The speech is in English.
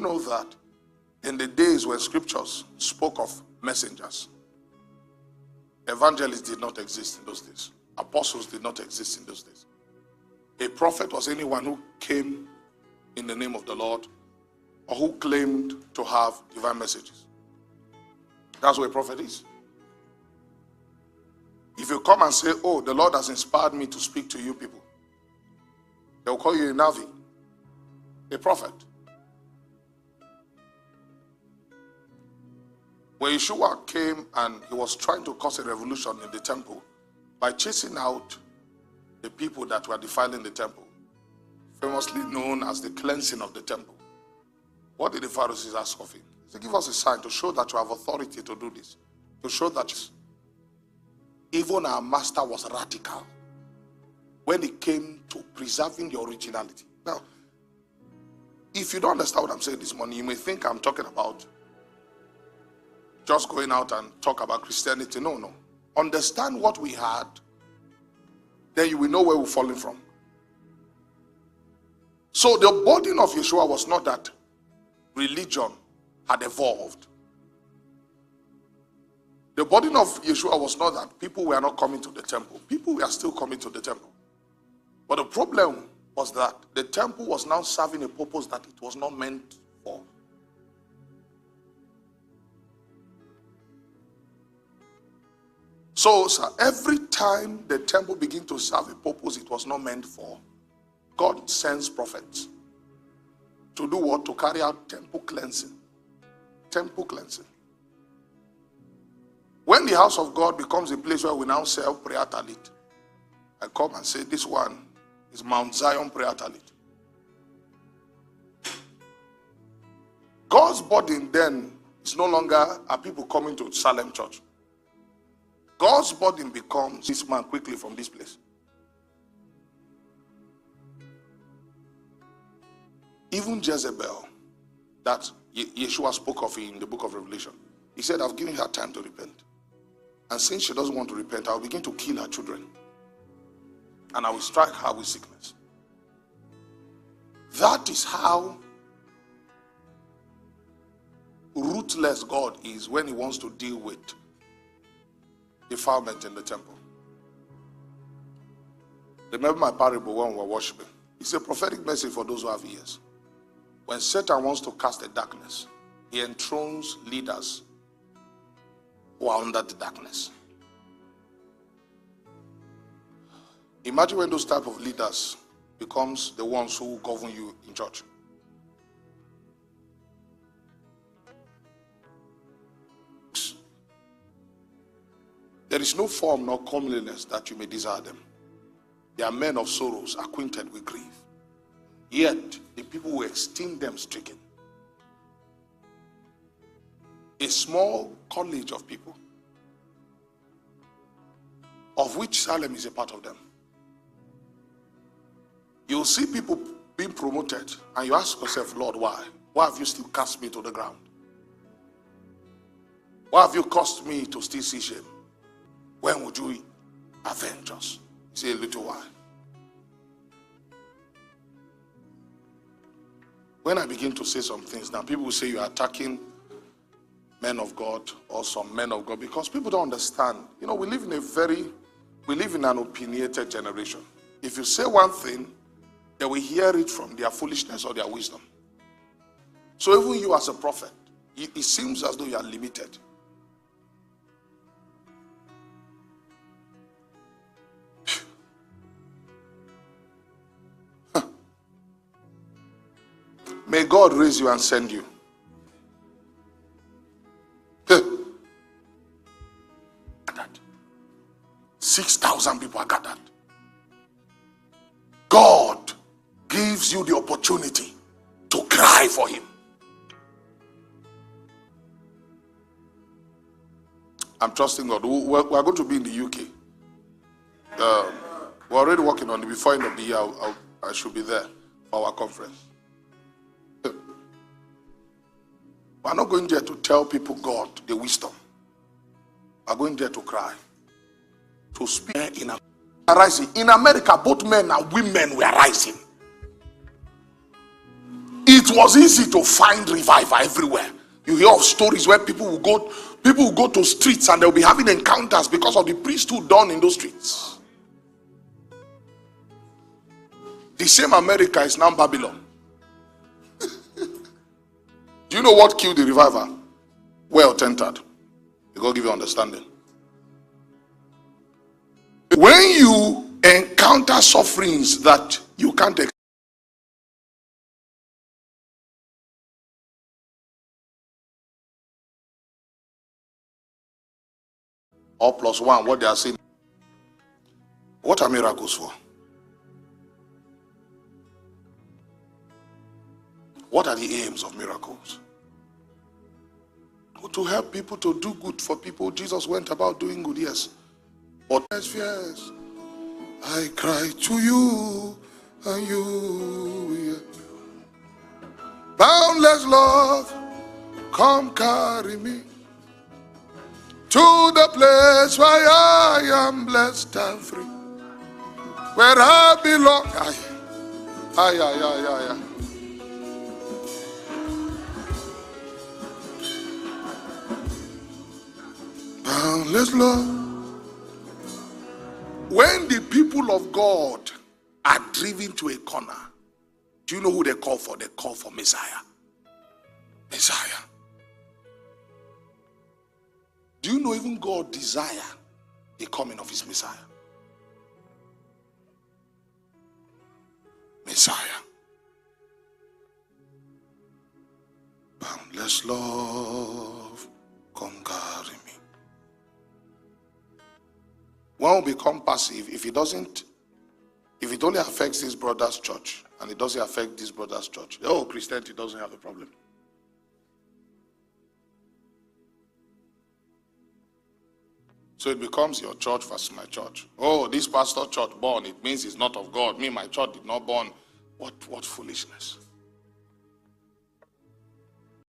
know that in the days when scriptures spoke of messengers, evangelists did not exist in those days. Apostles did not exist in those days. A prophet was anyone who came in the name of the Lord or who claimed to have divine messages. That's what a prophet is. If you come and say, oh, the Lord has inspired me to speak to you people, they'll call you a Navi, a prophet. When Yeshua came and he was trying to cause a revolution in the temple by chasing out the people that were defiling the temple, famously known as the cleansing of the temple, what did the Pharisees ask of him? He said, give us a sign to show that you have authority to do this, to show that even our master was radical when it came to preserving the originality. Now, if you don't understand what I'm saying this morning, you may think I'm talking about just going out and talk about Christianity. No. Understand what we had, then you will know where we're falling from. So the burden of Yeshua was not that religion had evolved. The burden of Yeshua was not that people were not coming to the temple. People were still coming to the temple. But the problem was that the temple was now serving a purpose that it was not meant for. So every time the temple begins to serve a purpose it was not meant for, God sends prophets to do what? To carry out temple cleansing. Temple cleansing. When the house of God becomes a place where we now sell prayer talit, I come and say this one is Mount Zion prayer talit. God's burden then is no longer are people coming to Salem Church. God's burden becomes this man quickly from this place. Even Jezebel, that Yeshua spoke of in the book of Revelation, he said, I've given her time to repent. And since she doesn't want to repent, I'll begin to kill her children. And I will strike her with sickness. That is how ruthless God is when he wants to deal with defilement in the temple. Remember my parable when we were worshiping. It's a prophetic message for those who have ears. When Satan wants to cast a darkness, he enthrones leaders who are under the darkness. Imagine when those type of leaders becomes the ones who govern you in church. There is no form nor comeliness that you may desire them. They are men of sorrows, acquainted with grief. Yet the people who esteem them stricken. A small college of people, of which Salem is a part of them. You'll see people being promoted and you ask yourself, Lord, why? Why have you still cast me to the ground? Why have you caused me to still see shame? When would you avenge us? Say a little while. When I begin to say some things now, people will say you're attacking men of God or some men of God because people don't understand. You know, we live in an opinionated generation. If you say one thing, they will hear it from their foolishness or their wisdom. So even you as a prophet, it seems as though you are limited. May God raise you and send you. 6,000 people are gathered. God gives you the opportunity to cry for him. I'm trusting God. We're going to be in the UK. We're already working on it. Before end of the year, I should be there for our conference. We're not going there to tell people God the wisdom. We're going there to cry. To speak in rising. In America, both men and women were rising. It was easy to find revival everywhere. You hear of stories where people will go to streets and they'll be having encounters because of the priesthood done in those streets. The same America is now Babylon. Do you know what killed the revival? Well-tempered. God give you understanding. When you encounter sufferings that you can't explain, or plus one, what they are saying, what are miracles for? What are the aims of miracles? To help people, to do good for people. Jesus went about doing good, yes. But yes, I cry to you and you. Boundless love, come carry me to the place where I am blessed and free, where I belong. Ay. Boundless love. When the people of God are driven to a corner, do you know who they call for? They call for Messiah. Messiah. Do you know even God desire the coming of his Messiah? Messiah. Boundless love, come carry me. One will become passive if it only affects this brother's church and it doesn't affect this brother's church. Oh, Christianity doesn't have a problem. So it becomes your church versus my church. Oh, this pastor church born, it means it's not of God. Me, my church did not born. What foolishness.